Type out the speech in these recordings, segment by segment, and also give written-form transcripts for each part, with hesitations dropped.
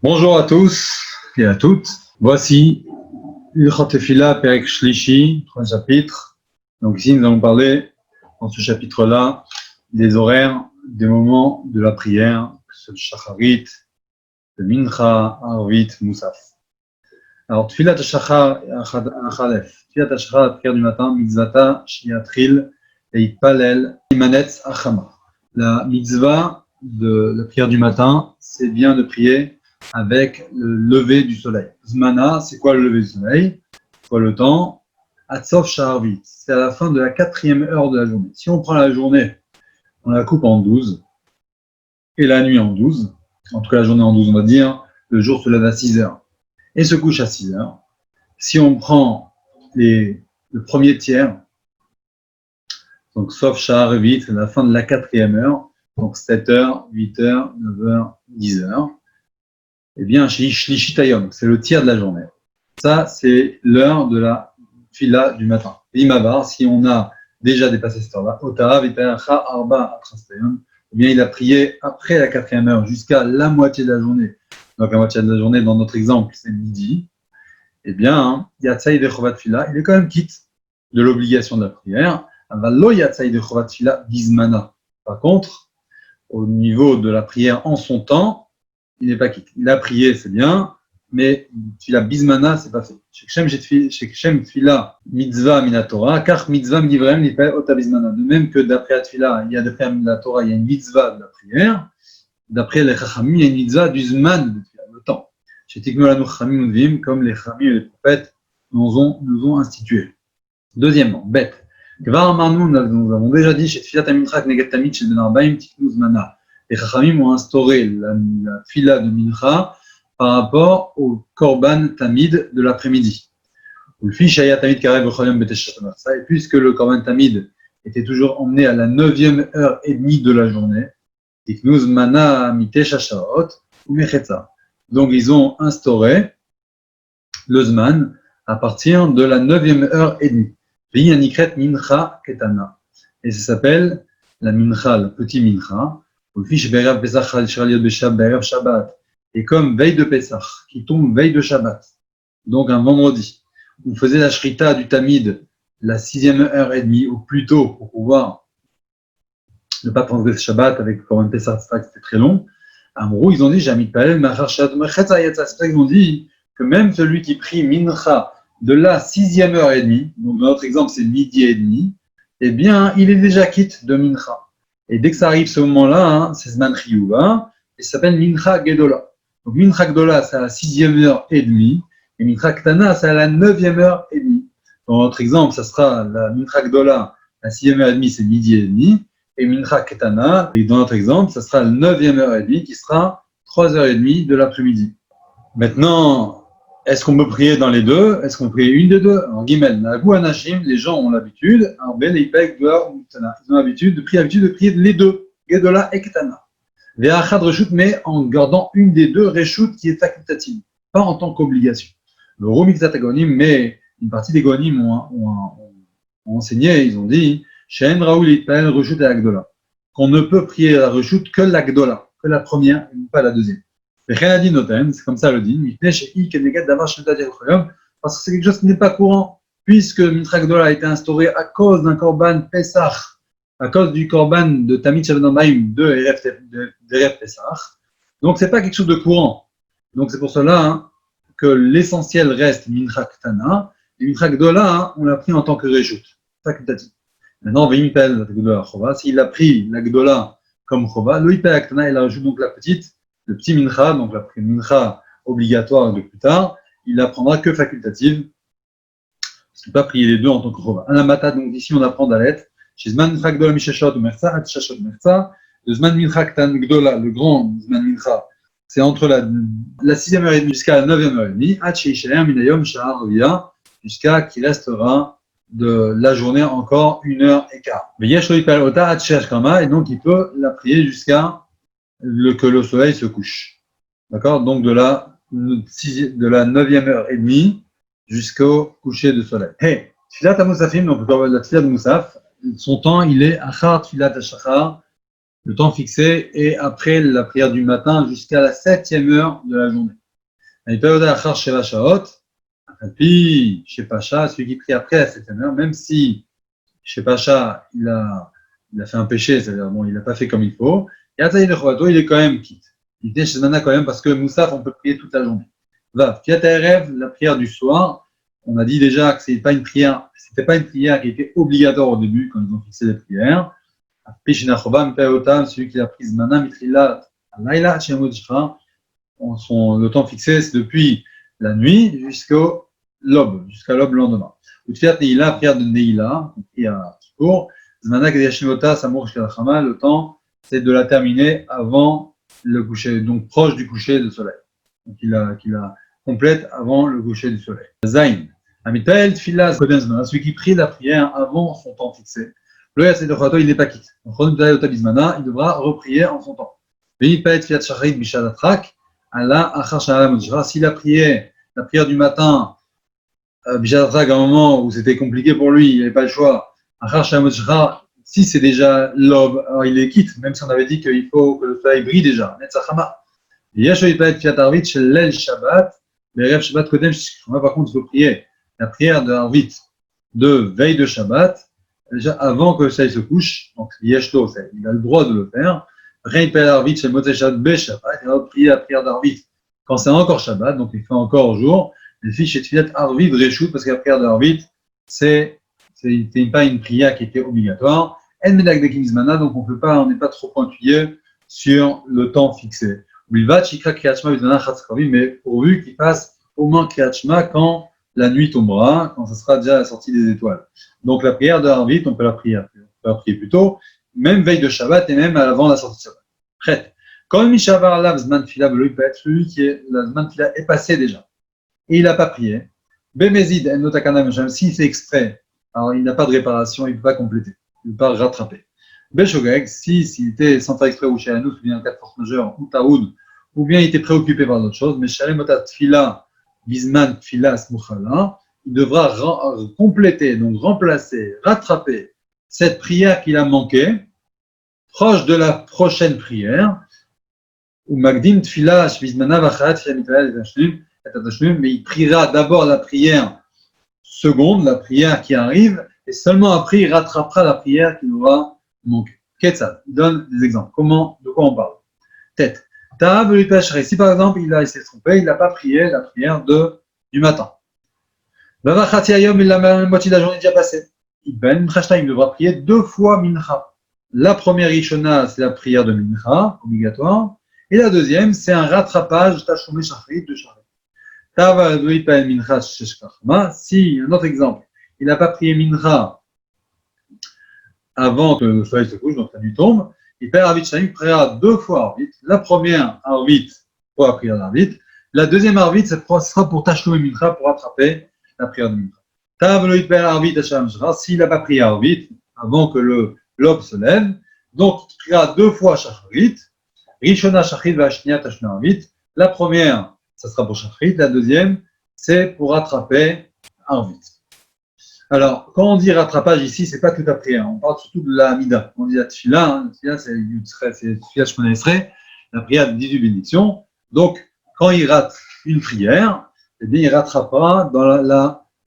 Bonjour à tous et à toutes. Voici Ilchot Tefila Perek Shlishi, 3 chapitres. Donc ici, nous allons parler, dans ce chapitre-là, des horaires, des moments de la prière, que ce soit le Shacharit, le Mincha, Arvit, Moussaf. Alors, Tfilat Shachar, Achalef. Tfilat Shachar, la prière du matin, Mitzvata, Shiatril, et Itpalel, Imanetz, Achama. La mitzvah de la prière du matin, c'est bien de prier avec le lever du soleil. Zmana, c'est quoi le lever du soleil? C'est quoi le temps? Atsof Shaharvit, c'est à la fin de la 4e heure de la journée. Si on prend la journée, on la coupe en 12, et la nuit en 12, en tout cas la journée en 12, on va dire, le jour se lève à 6 heures et se couche à 6 heures. Si on prend le premier tiers, donc sauf Shaharvit, c'est la fin de la 4e heure, donc 7 heures, 8 heures, 9 heures, 10 heures, eh bien, Shlishitayom, c'est le tiers de la journée. Ça, c'est l'heure de la fila du matin. Imavar, si on a déjà dépassé cette heure-là, Otara, Vitayacha, Arba, Atrastayom, eh bien, il a prié après la 4e heure jusqu'à la moitié de la journée. Donc, la moitié de la journée, dans notre exemple, c'est midi. Eh bien, Yatsaï de Chovat Fila, il est quand même quitte de l'obligation de la prière. Avallo Yatsaï de Chovat Fila, Gizmana. Par contre, au niveau de la prière en son temps, il n'est pas quitte. Il a prié, c'est bien, mais Tfila Bismana, c'est pas fait. Shekshem Tfila Mitzvah Minatora, car Mitzvah Midivrem Nipel Ota Bismana. De même que d'après la Tfila, il y a d'après la Torah, il y a une mitzvah de la prière. D'après les Chachamim, il y a une mitzvah du Zman de Tfila, le temps. Chez Tiknolanu Chachamim Udvim, comme les Chachamim et les prophètes nous ont institué. Deuxièmement, bête. Kvar Marnou, nous avons déjà dit chez Tfilat Amintrak Negat Tamid chez Ben Arbaim Tiknu Zmana. Les Chachamim ont instauré la fila de Mincha par rapport au Korban Tamid de l'après-midi. Et puisque le Korban Tamid était toujours emmené à la 9e heure et demie de la journée, donc ils ont instauré le Zman à partir de la 9e heure et demie. Et ça s'appelle la Mincha, le petit Mincha. Et comme veille de Pessah, qui tombe veille de Shabbat, donc un vendredi, on faisait la shrita du Tamid la 6e heure et demie, au plus tôt, pour pouvoir ne pas transgresser Shabbat avec comme un Pessah, c'était très long. Amrou, ils ont dit, Jamit Palel, c'est pour ça qu'ils ont dit que même celui qui prie Mincha de la 6e heure et demie, donc dans notre exemple c'est midi et demi, eh bien, il est déjà quitte de Mincha. Et dès que ça arrive ce moment-là, c'est Zman Chiyuva, et ça s'appelle Mincha Gedola. Donc Mincha Gedola, c'est à la 6e heure et demie, et Mincha Ktana, c'est à la 9e heure et demie. Dans notre exemple, ça sera la Mincha Gedola, la 6e heure et demie, c'est midi et demi, et Mincha Ketana, et dans notre exemple, ça sera la 9e heure et demie, qui sera 3h30 de l'après-midi. Maintenant, est-ce qu'on peut prier dans les deux? Est-ce qu'on peut prier une des deux? En Gimel, Nagou Anashim, les gens ont l'habitude, en Bel Eipek, ils ont l'habitude de prier les deux, Gedola et Ketana. Ve'achad Reshut, mais en gardant une des deux Reshut qui est facultative, pas en tant qu'obligation. Le Romikzat Agonim, mais une partie des Gonim ont enseigné, ils ont dit, Shen Raoul Itpael Reshut et Agdola, qu'on ne peut prier la Reshut que l'Agdola, que la première et pas la deuxième. C'est comme ça le dit, parce que c'est quelque chose qui n'est pas courant, puisque Mitra Gdola a été instauré à cause d'un Korban Pesach, à cause du Korban de Tamid Shavanomaim de Erev Pesach. Donc c'est pas quelque chose de courant. Donc c'est pour cela que l'essentiel reste Mincha Ktana, et Mincha Gdola, on l'a pris en tant que Reshut, facultatif. Maintenant, Vimipel Gdola Chova, s'il a pris la Gdola comme Chova, le Ipel Ktana, il a rajouté donc la petite, le petit mincha, donc la mincha obligatoire de plus tard, il l'apprendra que facultative. Parce qu'il ne peut pas prier les deux en tant que chova. Anamata, donc ici on apprend d'alet. Chez Zman mincha gdola mishashot ou merza, at shashot merza. Le Zman mincha ktan gdola, le grand Zman mincha, c'est entre la 6e heure et demie jusqu'à la 9e heure et demie. At sheishaer minayom shahar rovia, jusqu'à qui restera de la journée encore 1h15. Veyesh lo yipal ota at shesh kama, et donc il peut la prier jusqu'à que le soleil se couche. D'accord? Donc de la 9e heure et demie jusqu'au coucher du soleil. Hey, Tfilat HaMusafim, donc la Tfilat de Musaf, son temps il est Achar Tfilat HaShachar, le temps fixé est après la prière du matin jusqu'à la 7e heure de la journée. Puis, chez Pacha, celui qui prie après la 7e heure, même si chez Pacha, il a fait un péché, c'est-à-dire, bon, il n'a pas fait comme il faut, et il est quand même quitte. Il était chez Zmana quand même parce que Moussaf, on peut prier toute la journée. Va, Fiatarev, la prière du soir, on a dit déjà que c'était pas une prière qui était obligatoire au début quand ils ont fixé les prières. Celui qui a pris Zmana, Mitrila, Laila, le temps fixé, c'est depuis la nuit jusqu'à l'aube lendemain. Utfiat Neila, prière de Neila, prière Kippour, Zmana Kedeshimota, Samour Shkelachama, le temps, c'est de la terminer avant le coucher, donc proche du coucher du soleil. Donc il a complète avant le coucher du soleil. Zain. Amitael Tfilas Kodem Zmana, celui qui prie la prière avant son temps fixé. Le Yasser de Khoto, il n'est pas quitte. Donc, il devra reprier en son temps. Veipet Fiat Shacharit Bishalatrak, Allah Achar Shalom Mojra. S'il a prié la prière du matin, Bishalatrak, à un moment où c'était compliqué pour lui, il n'avait pas le choix. Achar Shalom Mojra, si c'est déjà l'aube, alors il est quitte, même si on avait dit qu'il faut que le soleil brille déjà. Netzachama. Yashoipet Fiat Arvit Shel Shabbat. Berev Shabbat Kodem Shishkama. Par contre, il faut prier la prière de Arvit de veille de Shabbat, déjà avant que le soleil se couche, donc Yeshlo, il a le droit de le faire. Reipel Arvit Shel Motzei Shabbat Be Shabbat, il va prier la prière d'Arvit quand c'est encore Shabbat, donc il fait encore jour. Les fiches et Tfilat Arvit Reshut, parce que la prière d'Arvit, c'est pas une prière qui était obligatoire. En Medak de Kimzmana, donc on n'est pas trop pointilleux sur le temps fixé. Bilvat Shikra Kriyachma Bidana Chatzkavi, mais pourvu qu'il fasse au moins Kriyachma quand la nuit tombera, quand ce sera déjà la sortie des étoiles. Donc la prière de Harvit, on peut la prier plus tôt, même veille de Shabbat et même avant la sortie de Shabbat. Prête. Quand Mishavar Lav Zman Tfila Veloui peut être celui qui est, la Zman Tfila est passé déjà, et il n'a pas prié. Bemezid En Notakana Meshem, s'il fait exprès, alors il n'a pas de réparation, il ne peut pas compléter, il ne peut pas rattraper. Beshogeg, s'il était sans faire exprès ou chez Anous, ou bien en cas de force majeure, ou Taoud, ou bien il était préoccupé par d'autres choses, mais Shalem Otat Tfila, Bisman Tfilas Mukhala, il devra compléter, donc remplacer, rattraper cette prière qu'il a manquée, proche de la prochaine prière, ou Magdim Tfilas Bismana Vachat mais il priera d'abord la prière seconde, la prière qui arrive, et seulement après il rattrapera la prière qu'il aura manquée. Ketzad, il donne des exemples. De quoi on parle? Tête. Si par exemple il s'est trompé, il n'a pas prié la prière du matin. La moitié de la journée est déjà passée. Il devra prier 2 fois Mincha. La première Rishona, c'est la prière de Mincha, obligatoire. Et la deuxième, c'est un rattrapage Tashomé Shachrit de Shachrit. Si, un autre exemple, il n'a pas prié Mincha avant que le soleil se couche, donc la nuit tombe, il perd Arvit Shahim, priera 2 fois Arvit. La première Arvit pour la prière d'Arvit. La deuxième Arvit, ce sera pour Tashloum et Mincha, pour rattraper la prière de Mincha. Tavloït perd Arvit s'il n'a pas prié Arvit avant que l'aube se lève, donc il priera 2 fois Shacharit. Rishona Shachrit Vashnia Tashna Arvit. La première, ça sera pour Shachrit. La deuxième, c'est pour rattraper Arvit. Alors, quand on dit rattrapage ici, c'est pas toute la prière. On parle surtout de la Amida. On dit la Tfila, c'est Tfila Shmona Esrei, la prière de 18 bénédictions. Donc, quand il rate une prière, eh bien, il rattrapera dans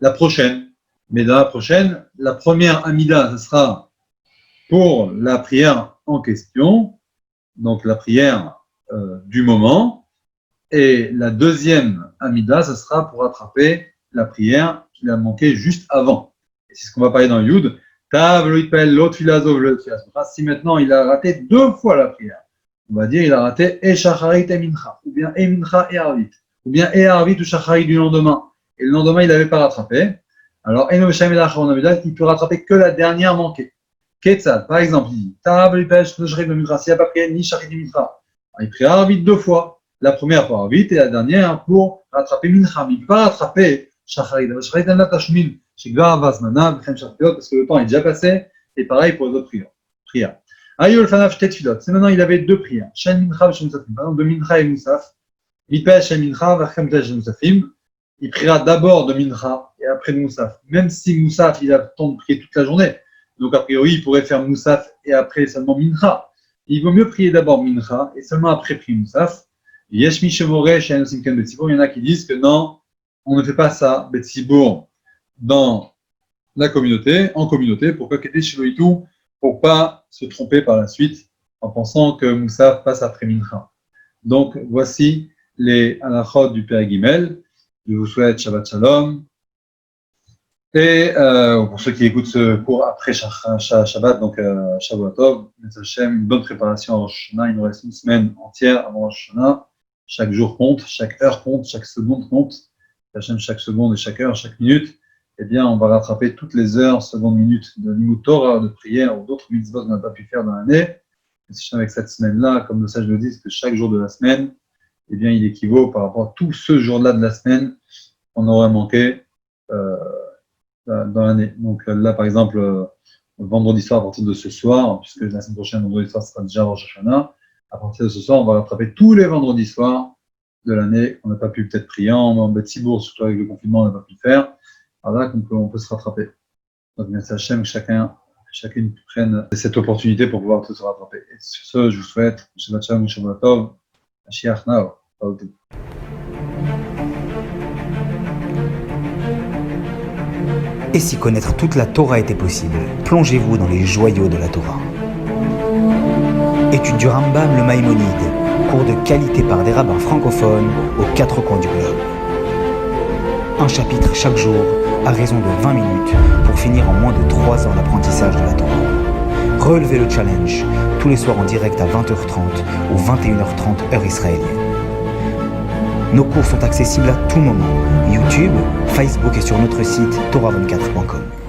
la prochaine. Mais dans la prochaine, la première Amida, ce sera pour la prière en question, donc la prière du moment. Et la deuxième Amida, ce sera pour rattraper la prière qu'il a manqué juste avant. Et c'est ce qu'on va parler dans Yud. Si maintenant il a raté 2 fois la prière, on va dire il a raté et Shacharit et Mincha, ou bien et Mincha et Arvit, ou bien et Arvit ou Shacharit du lendemain. Et le lendemain il n'avait pas rattrapé. Alors il peut rattraper que la dernière manquée. Ketzad, par exemple, il dit s'il n'a pas prié ni Shacharit ni Mincha, il prie Arvit 2 fois. La première pour Arvit et la dernière pour rattraper Mincha. Mais il ne peut pas rattraper Shacharit. Shacharit en la tashmin. Parce que le temps est déjà passé, et pareil pour les autres prières. C'est maintenant il avait 2 prières. Shen Mincha et Shen Musafim. Par exemple, de Mincha et Musaf. Il pêche Shen Mincha, Vachem Shen Musafim. Il priera d'abord de Mincha et après de Musaf. Même si Musaf, il a le temps de prier toute la journée. Donc a priori, il pourrait faire Musaf et après seulement Mincha. Il vaut mieux prier d'abord Mincha et seulement après prier Moussaf. Yesh Mishemore, Shein Simken Betsibour. Il y en a qui disent que non, on ne fait pas ça, Betsibour, dans la communauté, en communauté, pourquoi Kété Shiloitou, pour pas se tromper par la suite en pensant que Moussaf passe après Mincha. Donc, voici les halachot du Père Gimel. Je vous souhaite Shabbat Shalom. Et pour ceux qui écoutent ce cours après Shabbat, donc Shavua Tov, une bonne préparation à Rosh Hashanah. Il nous reste une semaine entière avant Rosh Hashanah. Chaque jour compte, chaque heure compte, chaque seconde compte. Chaque seconde et chaque heure, chaque minute. Eh bien, on va rattraper toutes les heures, secondes, minutes de Limud Torah, de prière ou d'autres mitzvot qu'on n'a pas pu faire dans l'année. Et avec cette semaine-là, comme le sage le dit, que chaque jour de la semaine, eh bien, il équivaut par rapport à tout ce jour-là de la semaine qu'on aurait manqué dans l'année. Donc là, par exemple, vendredi soir, à partir de ce soir, puisque la semaine prochaine, vendredi soir, ce sera déjà Rosh Hashanah, à partir de ce soir, on va rattraper tous les vendredis soirs de l'année qu'on n'a pas pu peut-être prier en Betsibour, surtout avec le confinement, on n'a pas pu le faire. Alors là, on peut se rattraper. Donc, merci Hachem, que chacune prenne cette opportunité pour pouvoir tout se rattraper. Et sur ce, je vous souhaite Shabbat Shalom, Shabbat Tov, Mashiach Nao. Et si connaître toute la Torah était possible, plongez-vous dans les joyaux de la Torah. Étude du Rambam, le Maïmonide, cours de qualité par des rabbins francophones aux quatre coins du globe. Un chapitre chaque jour, à raison de 20 minutes, pour finir en moins de 3 ans l'apprentissage de la Torah. Relevez le challenge, tous les soirs en direct à 20h30 ou 21h30 heure israélienne. Nos cours sont accessibles à tout moment, YouTube, Facebook et sur notre site torah24.com.